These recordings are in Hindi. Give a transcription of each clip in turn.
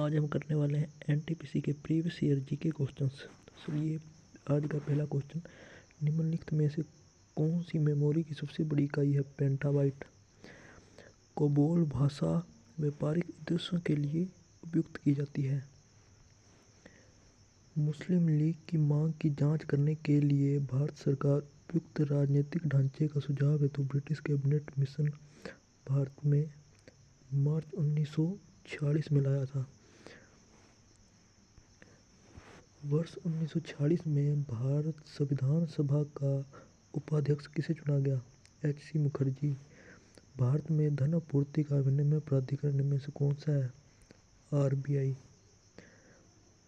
आज हम करने वाले हैं एनटीपीसी के प्रीवियस ईयर जीके क्वेश्चंस। चलिए आज का पहला क्वेश्चन, निम्नलिखित में से कौन सी मेमोरी की सबसे बड़ी इकाई है पेंटाबाइट? कोबोल भाषा व्यापारिक उद्देश्यों के लिए उपयुक्त की जाती है। मुस्लिम लीग की मांग की जांच करने के लिए भारत सरकार उपयुक्त राजनीतिक ढांचे का सुझाव हेतु ब्रिटिश कैबिनेट मिशन भारत में मार्च 1946 में लाया था। वर्ष 1946 में भारत संविधान सभा का उपाध्यक्ष किसे चुना गया? एच.सी. मुखर्जी। भारत में धन आपूर्ति का विनिमय प्राधिकरण में से कौन सा है? आर.बी.आई।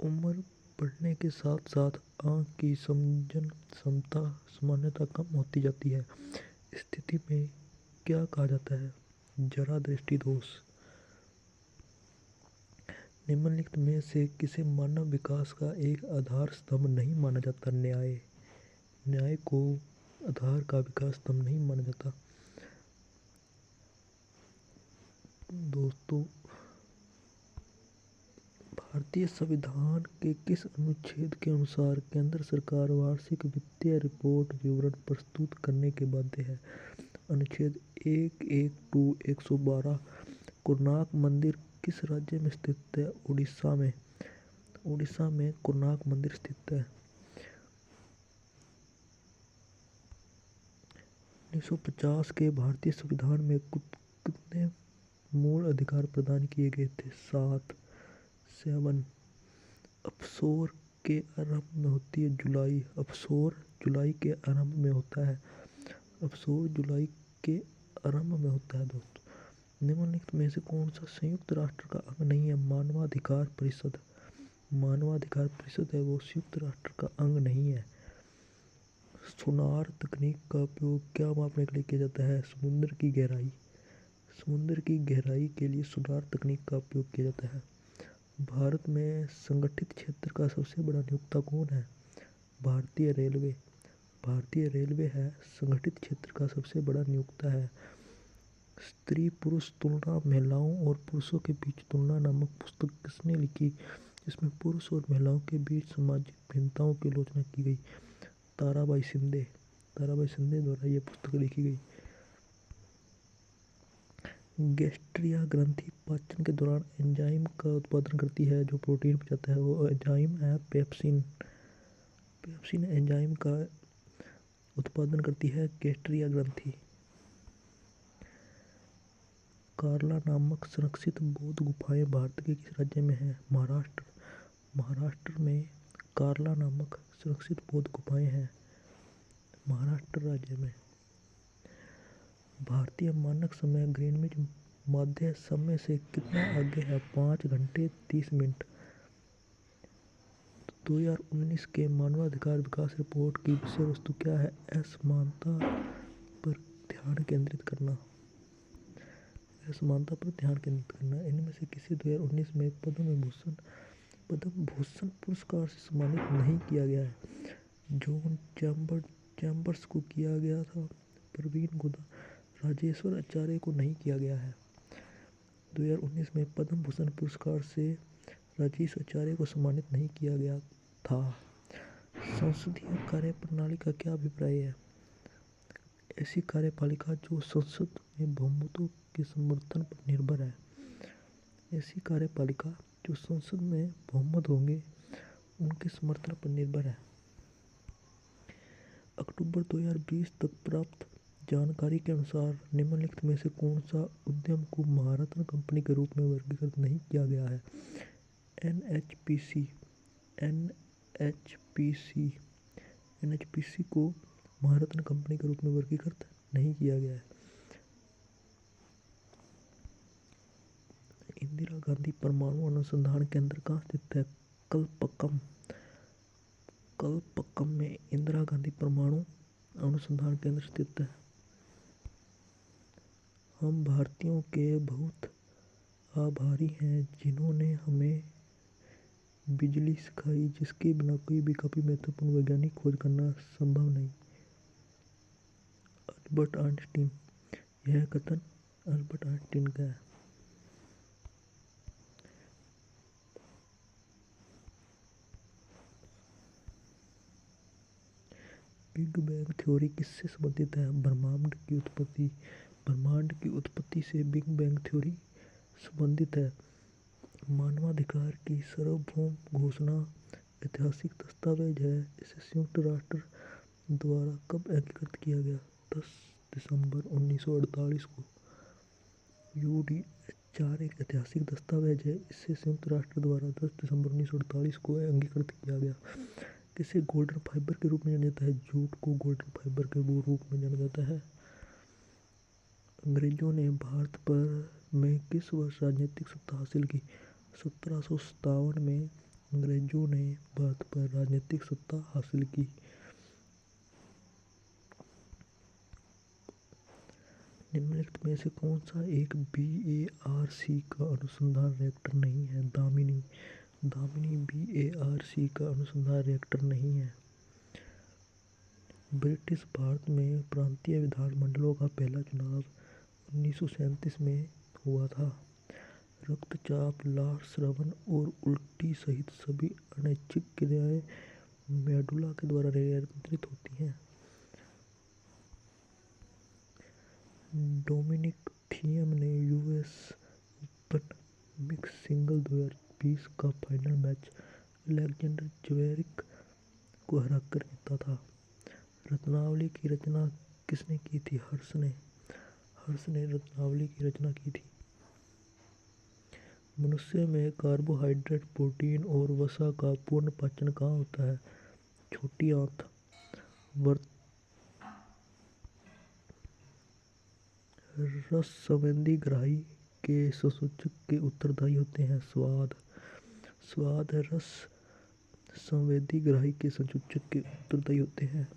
उम्र बढ़ने के साथ साथ आँख की समझन क्षमता सामान्यतः कम होती जाती है। इस स्थिति में क्या कहा जाता है? जरा दृष्टि दोष। निम्नलिखित में से किसे मानव विकास का एक आधार स्तंभ नहीं माना जाता? न्याय को आधार का विकास स्तंभ नहीं माना जाता। दोस्तों, भारतीय संविधान के किस अनुच्छेद के अनुसार केंद्र सरकार वार्षिक वित्तीय रिपोर्ट विवरण प्रस्तुत करने के बाध्य है? अनुच्छेद 112 112। कोणार्क मंदिर किस राज्य में स्थित है? उड़ीसा में। उड़ीसा में कोणार्क मंदिर स्थित है। 1950 के भारतीय संविधान में कितने मूल अधिकार प्रदान किए गए थे? 7। अफशोर के आरंभ में होती है जुलाई। अफशोर जुलाई के आरंभ में होता है। अफशोर जुलाई के आरंभ में होता है। दोस्तों, निम्नलिखित में से कौन सा संयुक्त राष्ट्र का अंग नहीं है? मानवाधिकार परिषद। मानवाधिकार परिषद है वो संयुक्त राष्ट्र का अंग नहीं है। सोनार तकनीक का उपयोग क्या मापने के लिए किया जाता है? समुद्र की गहराई। समुद्र की गहराई के लिए सोनार तकनीक का उपयोग किया जाता है। भारत में संगठित क्षेत्र का सबसे बड़ा नियोक्ता कौन है? भारतीय रेलवे। भारतीय रेलवे है संगठित क्षेत्र का सबसे बड़ा नियोक्ता है। स्त्री पुरुष तुलना, महिलाओं और पुरुषों के बीच तुलना नामक पुस्तक किसने लिखी, जिसमें पुरुष और महिलाओं के बीच सामाजिक भिन्नताओं की आलोचना की गई? ताराबाई शिंदे। ताराबाई शिंदे द्वारा यह पुस्तक लिखी गई। गैस्ट्रिया ग्रंथि पाचन के दौरान एंजाइम का उत्पादन करती है जो प्रोटीन पचाता है। वो एंजाइम है पेप्सिन। पेप्सिन एंजाइम का उत्पादन करती है गैस्ट्रिया ग्रंथि। कार्ला नामक संरक्षित बौद्ध गुफाएं भारत के किस राज्य में है? महाराष्ट्र। महाराष्ट्र में कार्ला नामक संरक्षित बौद्ध गुफाएं हैं महाराष्ट्र राज्य में। भारतीय मानक समय ग्रीनविच मध्य समय से कितना आगे है? 5 घंटे 30 मिनट। 2019 के मानवाधिकार विकास रिपोर्ट की विषय वस्तु क्या है? असमानता पर ध्यान केंद्रित करना। असमानता पर ध्यान केंद्रित करना। इनमें से किसी 2019 में पद्म भूषण पुरस्कार से सम्मानित नहीं किया गया है? जॉन चैम्बर्स को किया गया था। प्रवीण गोदा। राजेश्वर आचार्य को नहीं किया गया है। 2019 में पद्म भूषण पुरस्कार से राजेश आचार्य को सम्मानित नहीं किया गया था। संसदीय कार्यप्रणाली का क्या अभिप्राय है? ऐसी कार्यपालिका जो संसद में बहुमतों के समर्थन पर निर्भर है। ऐसी कार्यपालिका जो संसद में बहुमत होंगे उनके समर्थन पर निर्भर है। अक्टूबर 2020 तक प्राप्त जानकारी के अनुसार निम्नलिखित में से कौन सा उद्यम को महारत्न कंपनी के रूप में वर्गीकृत नहीं किया गया है? एनएचपीसी को महारत्न कंपनी के रूप में वर्गीकृत नहीं किया गया है। इंदिरा गांधी परमाणु अनुसंधान केंद्र कहाँ स्थित है? कलपक्कम। कलपक्कम में इंदिरा गांधी परमाणु अनुसंधान केंद्र स्थित है। हम भारतीयों के बहुत आभारी हैं जिन्होंने हमें बिजली सिखाई, जिसके बिना कोई भी काफी महत्वपूर्ण वैज्ञानिक खोज करना संभव नहीं। Albert Einstein. यह कथन अल्बर्ट आइंस्टीन का है। बिग बैंग थ्योरी किससे संबंधित है? ब्रह्मांड की उत्पत्ति से बिग बैंग थ्योरी संबंधित है। मानवाधिकार की सार्वभौम घोषणा ऐतिहासिक दस्तावेज है। इसे संयुक्त राष्ट्र द्वारा कब अंगीकृत किया गया? 10 दिसंबर 1948 को। UDH-4 एक ऐतिहासिक दस्तावेज है। इसे संयुक्त राष्ट्र द्वारा 10 दिसंबर 1948 को अंगीकृत किया गया। किसे गोल्डन फाइबर के रूप में जाना जाता है? जूट को गोल्डन फाइबर के रूप में जाना जाता है। अंग्रेजों ने भारत पर में किस वर्ष राजनीतिक सत्ता हासिल की? 1757 में अंग्रेजों ने भारत पर राजनीतिक सत्ता हासिल की। निम्नलिखित में से कौन सा एक BARC का अनुसंधान रिएक्टर नहीं है? दामिनी BARC का अनुसंधान रिएक्टर नहीं है। ब्रिटिश भारत में प्रांतीय विधानमंडलों का पहला चुनाव 1937 में हुआ था। रक्तचाप, लार स्रावन और उल्टी सहित सभी अनैच्छिक क्रियाएं मेडुला के द्वारा नियंत्रित होती हैं। डोमिनिक थियम ने US ओपन मिक्स सिंगल 2020 का फाइनल मैच अलेक्जेंडर ज्वेरेव को हराकर जीता था। रत्नावली की रचना किसने की थी? हर्ष ने रत्नावली की रचना की थी। मनुष्य में कार्बोहाइड्रेट, प्रोटीन और वसा का पूर्ण पाचन कहाँ होता है? छोटी आंत। रस संवेदी ग्राही के संसूचक के उत्तरदायी होते हैं। स्वाद रस संवेदी ग्राही के संसूचक के उत्तरदायी होते हैं।